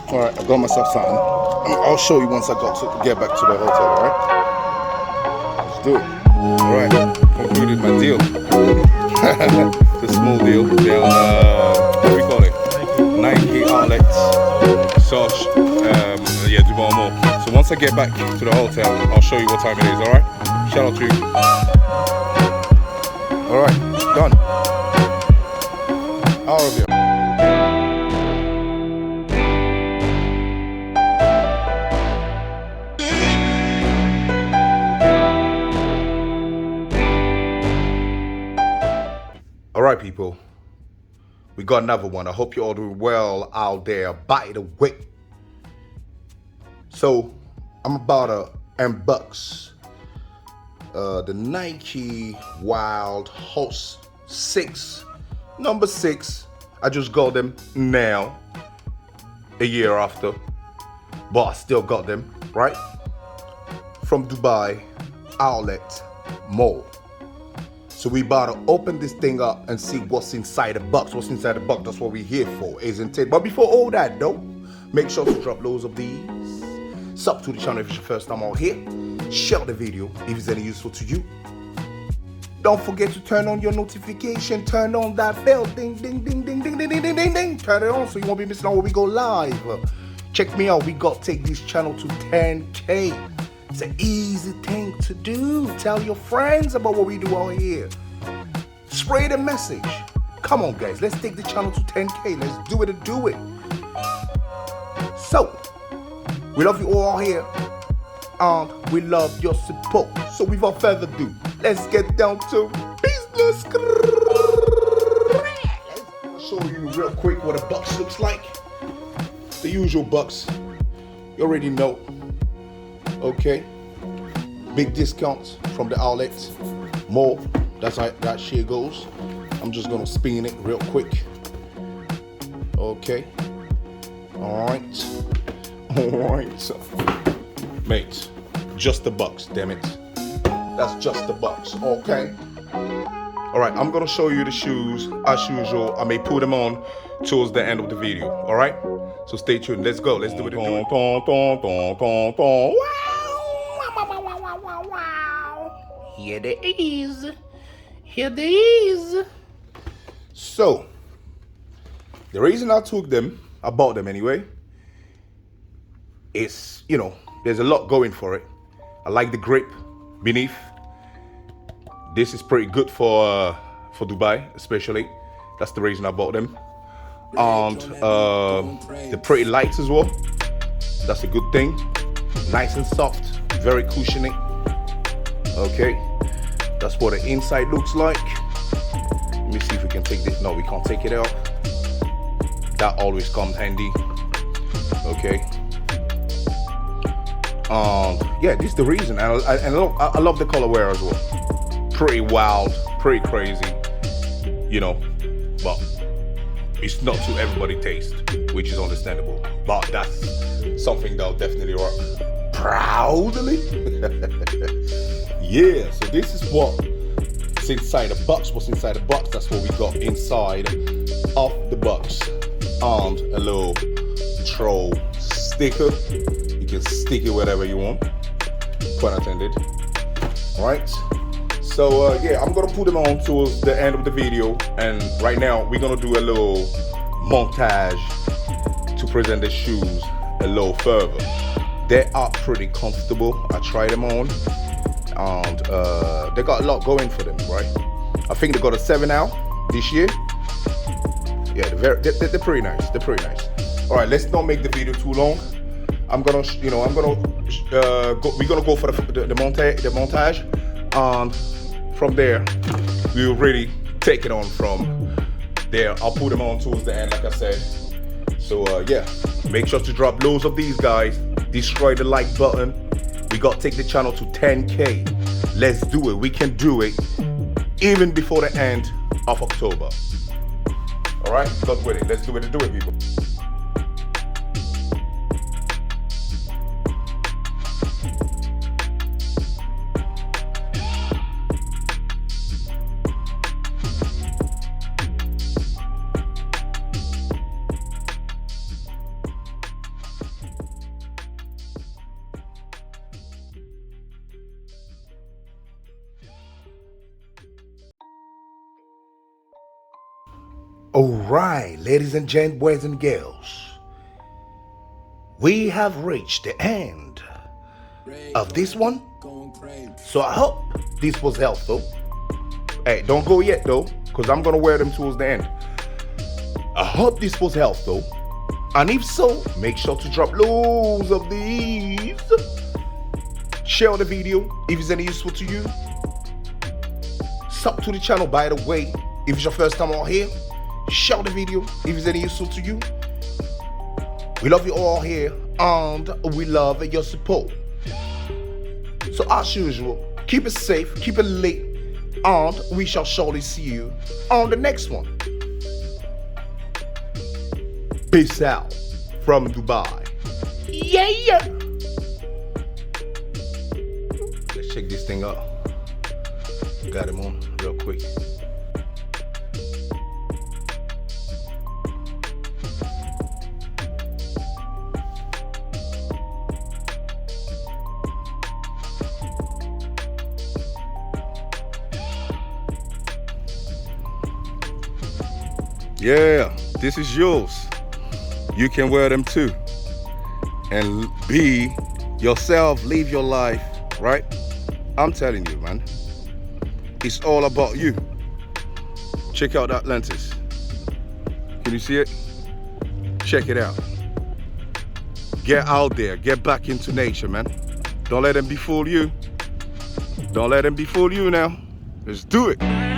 All right, I got myself something. I'll show you once I get back to the hotel. All right, let's do it. All right, concluded my deal. The small deal down. What do we call it? Nike outlets. So yeah, Dubai Mall. So once I get back to the hotel, I'll show you what time it is. All right. Shout out to you. All right, done. All of you. All right, people, we got another one. I hope you're all doing well out there. By the way, so I'm about to unbox the Nike Wild Host 6, number 6. I just got them now, a year after, but I still got them, right? From Dubai Outlet Mall. So we about to open this thing up and see what's inside the box. What's inside the box, that's what we're here for, isn't it? But before all that though, make sure to drop loads of these. Sub to the channel if it's your first time out here. Share the video if it's any useful to you. Don't forget to turn on your notification. Turn on that bell. Ding, ding, ding, ding, ding, ding, ding, ding, ding, ding. Turn it on so you won't be missing out when we go live. Check me out. We got to take this channel to 10K. It's an easy thing to do. Tell your friends about what we do out here. Spray the message. Come on, guys. Let's take the channel to 10K. Let's do it and do it. So, we love you all here. And we love your support. So, without further ado, let's get down to business. I'll show you real quick what a box looks like. The usual box. You already know. Okay, big discounts from the outlets. More, that's how that shit goes. I'm just gonna spin it real quick. Okay, all right, mate, just the box, damn it. That's just the box, okay. All right, I'm gonna show you the shoes as usual. I may put them on towards the end of the video. All right, so stay tuned. Let's go. Let's do it. Here there is. Here there is. So, the reason I took them, I bought them anyway, is, you know, there's a lot going for it. I like the grip beneath. This is pretty good for Dubai, especially. That's the reason I bought them. And they're pretty light as well. That's a good thing. Nice and soft, very cushiony. Okay, that's what the inside looks like. Let me see if we can take this. No, we can't take it out. That always comes handy. Okay. Yeah, this is the reason. And I love the colorway as well. Pretty wild, pretty crazy, you know, but it's not to everybody's taste, which is understandable. But that's something that'll definitely work proudly. Yeah, so this is what's inside the box. What's inside the box? That's what we got inside of the box. And a little troll sticker. You can stick it wherever you want. Pun intended. All right. So yeah, I'm gonna put them on towards the end of the video, and right now we're gonna do a little montage to present the shoes a little further. They are pretty comfortable. I tried them on, and they got a lot going for them, right? I think they got a 7 out this year. Yeah, they're pretty nice. They're pretty nice. All right, let's not make the video too long. We're gonna go for the montage, and from there we'll really take it on from there. I'll put them on towards the end, like I said. So yeah, make sure to drop loads of these guys. Destroy the like button. We got to take the channel to 10K. Let's do it. We can do it even before the end of October. All right, got with it. Let's do it, people. Alright, ladies and gents, boys and girls, we have reached the end of this one. So I hope this was helpful. Hey, don't go yet though, because I'm gonna wear them towards the end. I hope this was helpful. And if so, make sure to drop loads of these. Share the video if it's any useful to you. Sub to the channel, by the way, if it's your first time out here. Share the video if it's any useful to you. We love you all here and we love your support. So as usual, keep it safe, keep it lit, and we shall surely see you on the next one. Peace out from Dubai. Yeah. Let's check this thing out. Got him on real quick. Yeah, this is yours. You can wear them too. And be yourself, live your life, right? I'm telling you, man. It's all about you. Check out that lenses. Can you see it? Check it out. Get out there, get back into nature, man. Don't let them befool you. Don't let them befool you now. Let's do it.